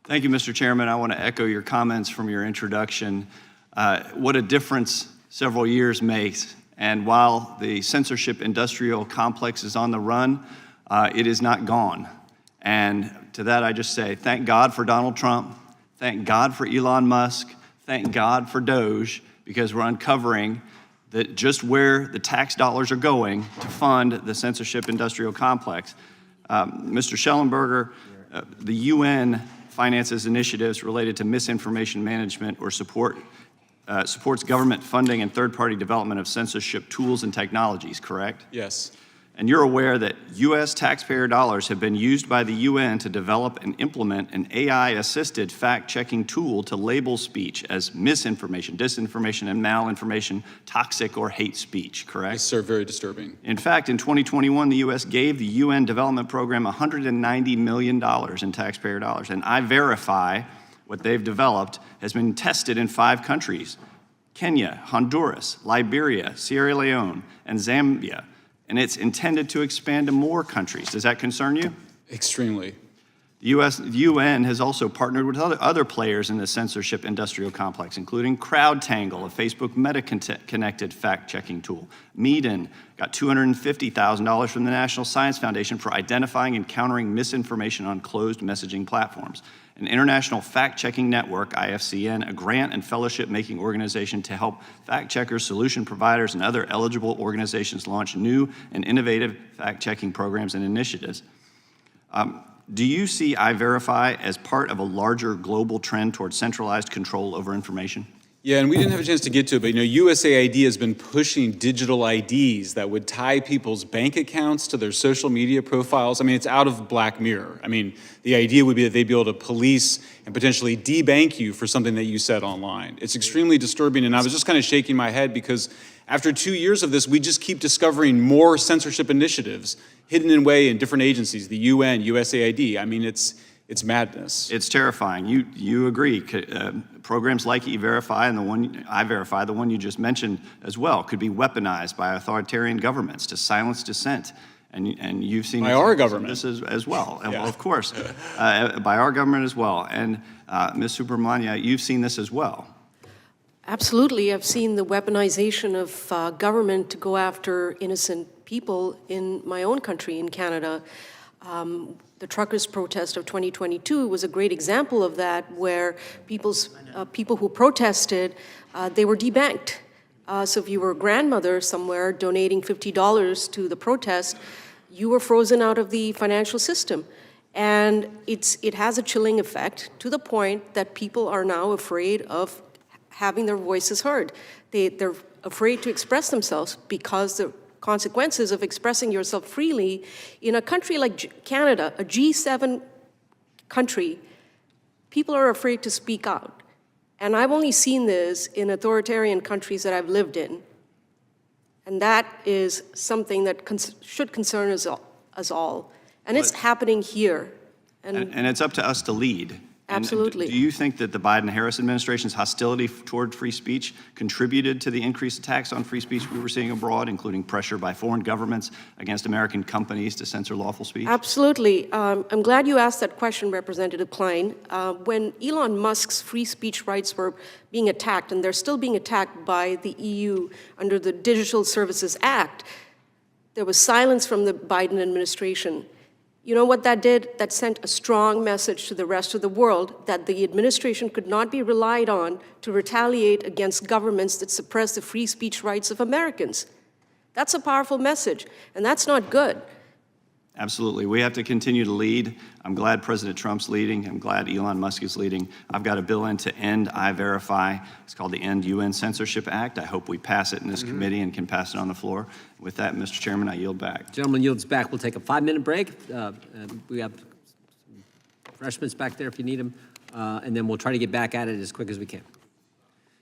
Thank you, Mr. Chairman. I want to echo your comments from your introduction. What a difference several years makes. And while the censorship industrial complex is on the run, it is not gone. And to that, I just say, thank God for Donald Trump. Thank God for Elon Musk. Thank God for Doge, because we're uncovering that just where the tax dollars are going to fund the censorship industrial complex. Mr. Shellenberger, the UN finances initiatives related to misinformation management or supports government funding and third-party development of censorship tools and technologies, correct? Yes. And you're aware that U.S. taxpayer dollars have been used by the UN to develop and implement an AI-assisted fact-checking tool to label speech as misinformation, disinformation, and malinformation, toxic or hate speech, correct? Yes, sir, very disturbing. In fact, in 2021, the U.S. gave the UN Development Program $190 million in taxpayer dollars, and I-Verify, what they've developed, has been tested in 5 countries: Kenya, Honduras, Liberia, Sierra Leone, and Zambia. And it's intended to expand to more countries. Does that concern you? Extremely. The UN has also partnered with other players in the censorship industrial complex, including CrowdTangle, a Facebook Meta-connected fact-checking tool. Meeden got $250,000 from the National Science Foundation for identifying and countering misinformation on closed messaging platforms. An international fact-checking network, IFCN, a grant and fellowship-making organization to help fact-checkers, solution providers, and other eligible organizations launch new and innovative fact-checking programs and initiatives. Do you see I-Verify as part of a larger global trend towards centralized control over information? Yeah, and we didn't have a chance to get to it, but USAID has been pushing digital IDs that would tie people's bank accounts to their social media profiles. It's out of Black Mirror. The idea would be that they'd be able to police and potentially debank you for something that you said online. It's extremely disturbing, and I was just kind of shaking my head because after 2 years of this, we just keep discovering more censorship initiatives hidden away in different agencies, the UN, USAID. It's madness. It's terrifying. You agree. Programs like E-Verify and I-Verify, the one you just mentioned as well, could be weaponized by authoritarian governments to silence dissent. And you've seen by our government this as well. And yeah. well, of course, by our government as well. And Ms. Subramania, you've seen this as well. Absolutely. I've seen the weaponization of government to go after innocent people in my own country, in Canada. The truckers' protest of 2022 was a great example of that, where people who protested, they were debanked. So if you were a grandmother somewhere donating $50 to the protest, you were frozen out of the financial system. And it has a chilling effect to the point that people are now afraid of having their voices heard. They're afraid to express themselves because the consequences of expressing yourself freely in a country like Canada, a G7 country, people are afraid to speak out. And I've only seen this in authoritarian countries that I've lived in. And that is something that should concern us all. And it's happening here. And it's up to us to lead. Absolutely. And do you think that the Biden-Harris administration's hostility toward free speech contributed to the increased attacks on free speech we were seeing abroad, including pressure by foreign governments against American companies to censor lawful speech? Absolutely. I'm glad you asked that question, Representative Cline. When Elon Musk's free speech rights were being attacked, and they're still being attacked by the EU under the Digital Services Act, there was silence from the Biden administration. You know what that did? That sent a strong message to the rest of the world that the administration could not be relied on to retaliate against governments that suppress the free speech rights of Americans. That's a powerful message, and that's not good. Absolutely. We have to continue to lead. I'm glad President Trump's leading. I'm glad Elon Musk is leading. I've got a bill in to end I-Verify. It's called the End UN Censorship Act. I hope we pass it in this committee and can pass it on the floor. With that, Mr. Chairman, I yield back. Gentleman yields back. We'll take a 5-minute break. We have refreshments back there if you need them. And then we'll try to get back at it as quick as we can.